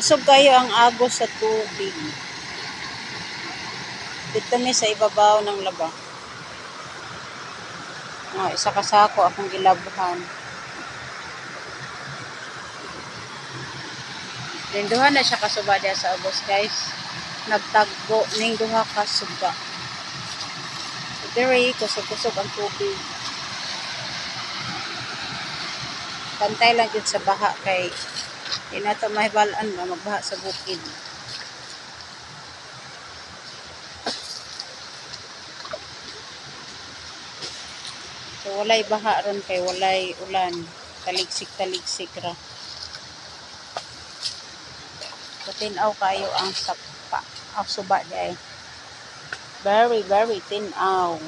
Kusog kayo ang agos sa tubig. Dito mi sa ibabaw ng laba. Isa kasako akong gilabuhan. Dinduhan na siya kasuba diya sa agos, guys. Nagtagbo ning duha ka suba. So, very kusog-kusog ang tubig. Pantay lang dyan sa baha kay di na ito mahibalaan ba magbaha sa bukid. So walay baha ron kay walay ulan. Taligsik-taligsik ra. So tinaw kayo ang sapa. Ang suba di ay. Very, very tinaw.